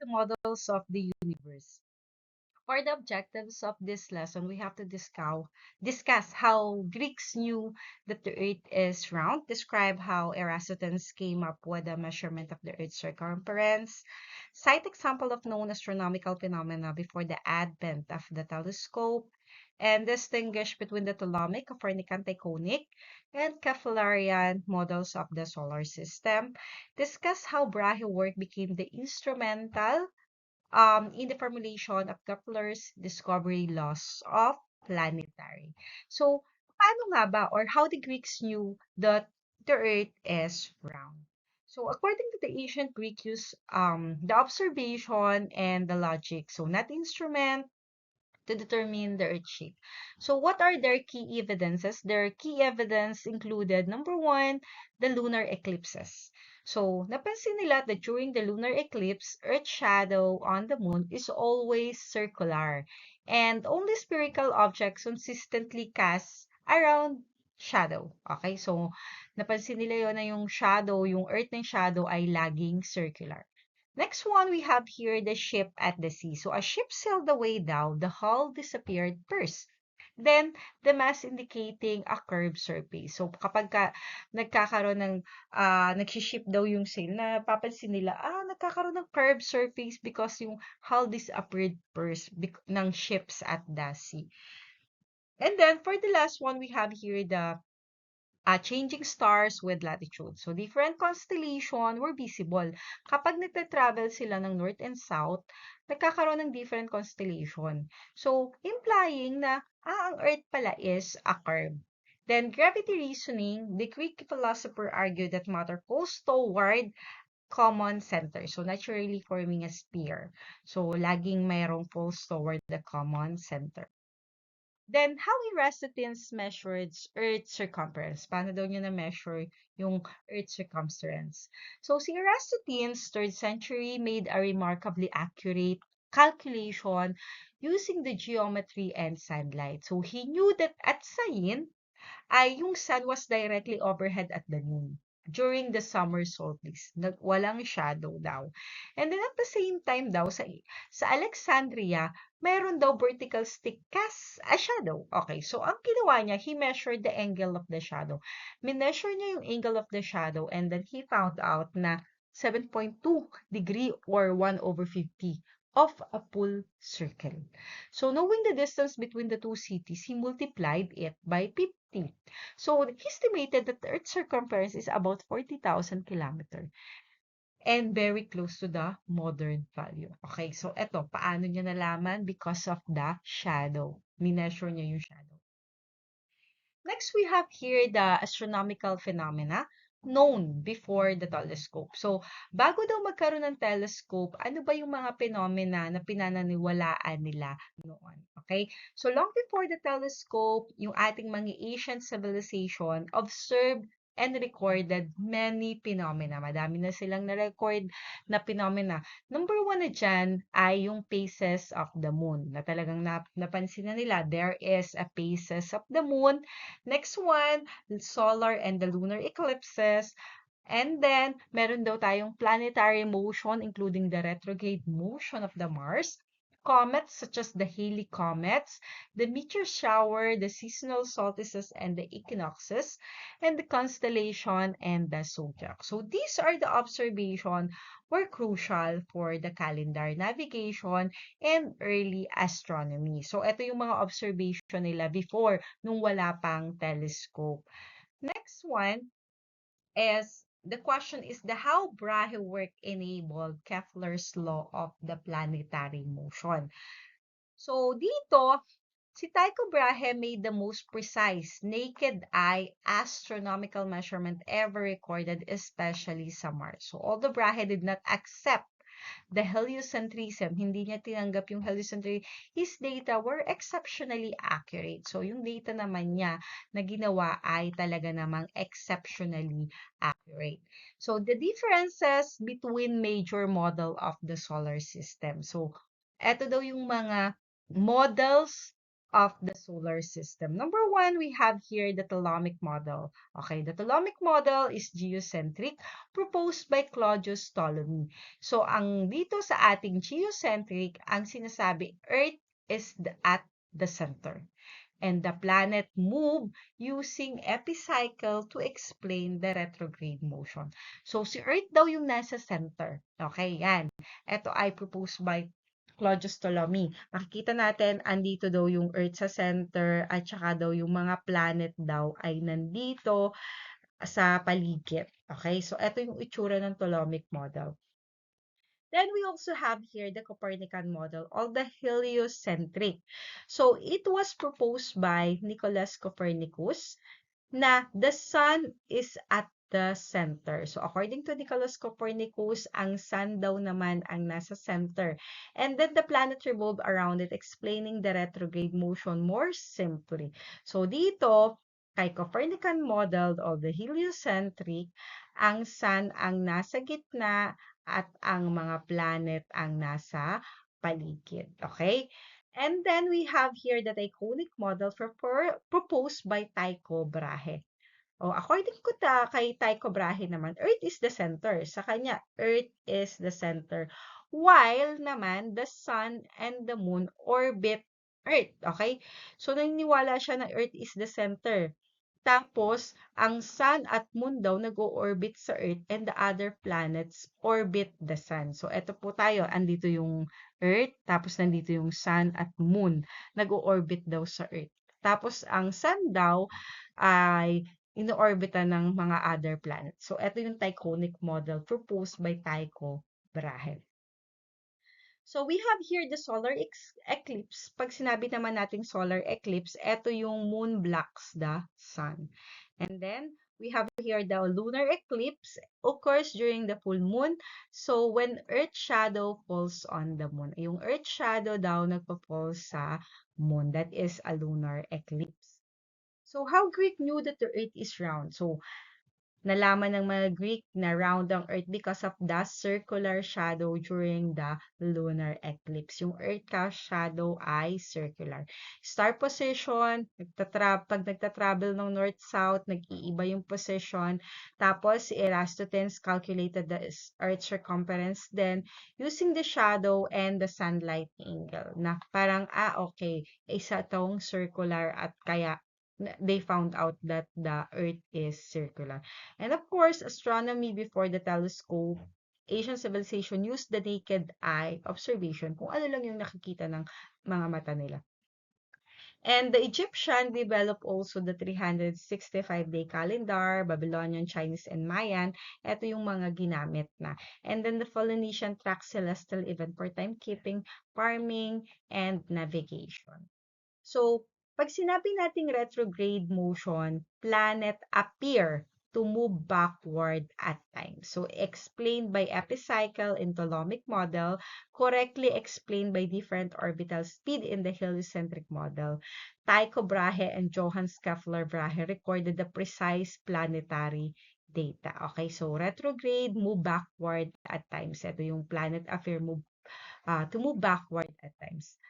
the models of the universe. For the objectives of this lesson, we have to discuss how Greeks knew that the Earth is round, describe how Eratosthenes came up with the measurement of the Earth's circumference, cite example of known astronomical phenomena before the advent of the telescope, and distinguish between the Ptolemaic, Copernican, Tychonic, and Keplerian models of the solar system. Discuss how Brahe work became the instrumental in the formulation of Kepler's discovery laws of planetary. So, paano nga ba or how the Greeks knew that the Earth is round? So, according to the ancient Greek use the observation and the logic, so not instrument, to determine the Earth shape. So, what are their key evidences? Their key evidence included number one, the lunar eclipses. So, napansin nila that during the lunar eclipse, Earth's shadow on the moon is always circular, and only spherical objects consistently cast around shadow. Okay, so napansin nila yon na yung shadow, yung Earth ng shadow ay laging circular. Next one, we have here the ship at the sea. So a ship sailed away down, the hull disappeared first. Then, the mass indicating a curved surface. So, kapag nagkakaroon ng, nagsiship daw yung sail, napapansin nila, nagkakaroon ng curved surface because yung hull disappeared first ng ships at the sea. And then, for the last one, we have here the changing stars with latitude. So, different constellation were visible. Kapag nagta-travel sila ng north and south, nagkakaroon ng different constellation. So, implying na, ang Earth pala is a curve. Then, gravity reasoning, the Greek philosopher argued that matter goes toward common center. So, naturally forming a sphere. So, laging mayroong pulse toward the common center. Then, how Eratosthenes measured Earth's circumference? Paano daw niya na-measure yung Earth's circumference? So, si Eratosthenes, 3rd century, made a remarkably accurate calculation using the geometry and sunlight. So, he knew that at Sayin, ay yung sun was directly overhead at the moon during the summer solstice. Walang shadow daw. And then at the same time daw, sa Alexandria, mayroon daw vertical stick cast a shadow. Okay, so ang ginawa niya, he measured the angle of the shadow. Mineasure niya yung angle of the shadow and then he found out na 7.2 degree or 1 over 50 of a full circle. So knowing the distance between the two cities, he multiplied it by 50. So he estimated that the Earth's circumference is about 40,000 kilometers and very close to the modern value. Okay, so eto, paano niya nalaman? Because of the shadow. Mineasure niya yung shadow. Next, we have here the astronomical phenomena known before the telescope. So, bago daw magkaroon ng telescope, ano ba yung mga phenomena na pinananiwalaan nila noon? Okay? So, long before the telescope, yung ating mga ancient civilization observed and recorded many phenomena. Madami na silang na-record na phenomena. Number one na dyan ay yung phases of the moon na talagang napansin na nila. There is a phases of the moon. Next one, solar and the lunar eclipses. And then, meron daw tayong planetary motion, including the retrograde motion of the Mars, comets such as the Halley comets, the meteor shower, the seasonal solstices and the equinoxes, and the constellation and the zodiac. So these are the observation were crucial for the calendar navigation and early astronomy. So ito yung mga observation nila before nung wala pang telescope. Next one is the question is the how Brahe work enabled Kepler's law of the planetary motion. So dito, si Tycho Brahe made the most precise naked eye astronomical measurement ever recorded, especially sa Mars. So although Brahe did not accept the heliocentrism, hindi niya tinanggap yung heliocentrism, his data were exceptionally accurate. So, yung data naman niya na ginawa ay talaga namang exceptionally accurate. So, the differences between major model of the solar system. So, eto daw yung mga models of the solar system. Number one, we have here the Ptolemaic model. Okay, the Ptolemaic model is geocentric, proposed by Claudius Ptolemy. So, ang dito sa ating geocentric, ang sinasabi, Earth is at the center. And the planet move using epicycle to explain the retrograde motion. So, si Earth daw yung nasa center. Okay, yan. Ito ay proposed by Claudius Ptolemy. Makikita natin, andito daw yung Earth sa center at saka daw yung mga planet daw ay nandito sa paligid. Okay, so ito yung itsura ng Ptolemaic model. Then we also have here the Copernican model or the heliocentric. So it was proposed by Nicholas Copernicus na the sun is at the center. So according to Nicholas Copernicus, ang sun daw naman ang nasa center. And then the planet revolve around it, explaining the retrograde motion more simply. So dito, kay Copernican model of the heliocentric, ang sun ang nasa gitna at ang mga planet ang nasa paligid. Okay? And then we have here the Tychonic model proposed by Tycho Brahe. According kay Tycho Brahe naman, Earth is the center. Sa kanya, Earth is the center. While naman, the Sun and the Moon orbit Earth. Okay? So, naniniwala siya na Earth is the center. Tapos, ang Sun at Moon daw nag-orbit sa Earth and the other planets orbit the Sun. So, eto po tayo. Andito yung Earth, tapos nandito yung Sun at Moon. Nag-orbit daw sa Earth. Tapos, ang Sun daw ay ino-orbitan ng mga other planets. So, ito yung Tychonic model proposed by Tycho Brahe. So, we have here the solar eclipse. Pag sinabi naman nating solar eclipse, ito yung moon blocks the sun. And then, we have here the lunar eclipse occurs during the full moon. So, when Earth shadow falls on the moon. Yung Earth shadow daw nagpa-fall sa moon. That is a lunar eclipse. So, how Greek knew that the Earth is round? So, nalaman ng mga Greek na round ang Earth because of the circular shadow during the lunar eclipse. Yung Earth shadow ay circular. Star position, pag nagtatravel ng north-south, nag-iiba yung position. Tapos, si Eratosthenes calculated the Earth's circumference then using the shadow and the sunlight angle. Na parang, okay, isa tong circular at kaya they found out that the Earth is circular. And of course, astronomy before the telescope, Asian civilization used the naked eye observation kung ano lang yung nakikita ng mga mata nila. And the Egyptian developed also the 365-day calendar, Babylonian, Chinese, and Mayan. Ito yung mga ginamit na. And then the Polynesian tracked celestial event for timekeeping, farming, and navigation. So, pag sinabi nating retrograde motion, planet appear to move backward at times. So, explained by epicycle in Ptolemaic model, correctly explained by different orbital speed in the heliocentric model. Tycho Brahe and Johannes Kepler Brahe recorded the precise planetary data. Okay, so retrograde, move backward at times. Ito yung planet appear to move backward at times.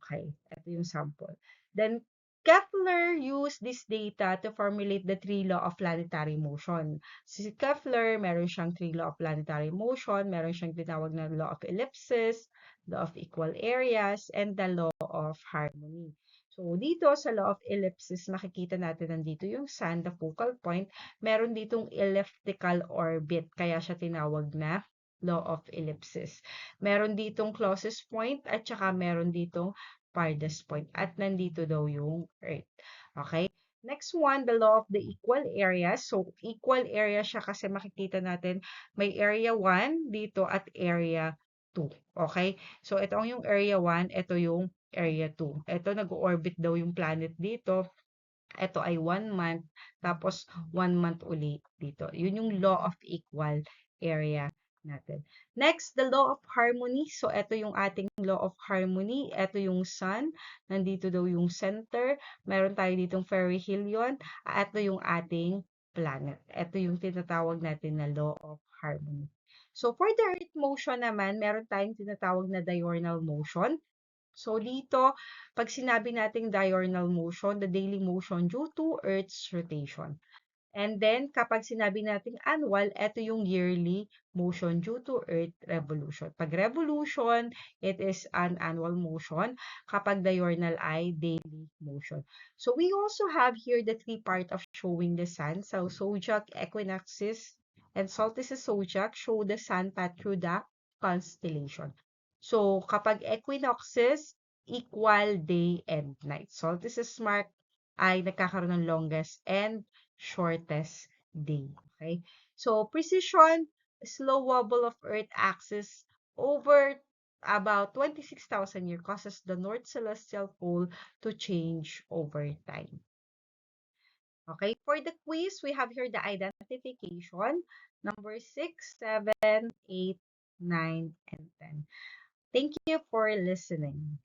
Okay, ito yung sample. Then, Kepler used this data to formulate the three law of planetary motion. Si Kepler, meron siyang three law of planetary motion, meron siyang tinawag na law of ellipses, law of equal areas, and the law of harmony. So, dito sa law of ellipses, makikita natin nandito yung sun, the focal point. Meron ditong elliptical orbit, kaya siya tinawag na law of ellipses. Meron ditong closest point at saka meron ditong farthest point. At nandito daw yung Earth. Okay? Next one, the law of the equal area. So, equal area siya kasi makikita natin may area 1 dito at area 2. Okay? So, ito yung area 1, ito yung area 2. Ito, nag-orbit daw yung planet dito. Ito ay 1 month, tapos 1 month ulit dito. Yun yung law of equal area natin. Next, the law of harmony. So, ito yung ating law of harmony. Ito yung sun. Nandito daw yung center. Meron tayo ditong perihelion. Ito yung ating planet. Ito yung tinatawag natin na law of harmony. So, for the Earth motion naman, meron tayong tinatawag na diurnal motion. So dito, pag sinabi nating diurnal motion, the daily motion due to Earth's rotation. And then, kapag sinabi nating annual, ito yung yearly motion due to Earth revolution. Pag revolution, it is an annual motion. Kapag diurnal ay daily motion. So, we also have here the three part of showing the sun. So, zodiac, equinoxes, and solstices zodiac show the sun path through the constellation. So, kapag equinoxes, equal day and night. Solstices mark ay nagkakaroon ng longest and shortest day. Okay? So, precision, slow wobble of Earth axis over about 26,000 years causes the North Celestial Pole to change over time. Okay, for the quiz, we have here the identification, number 6, 7, 8, 9, and 10. Thank you for listening.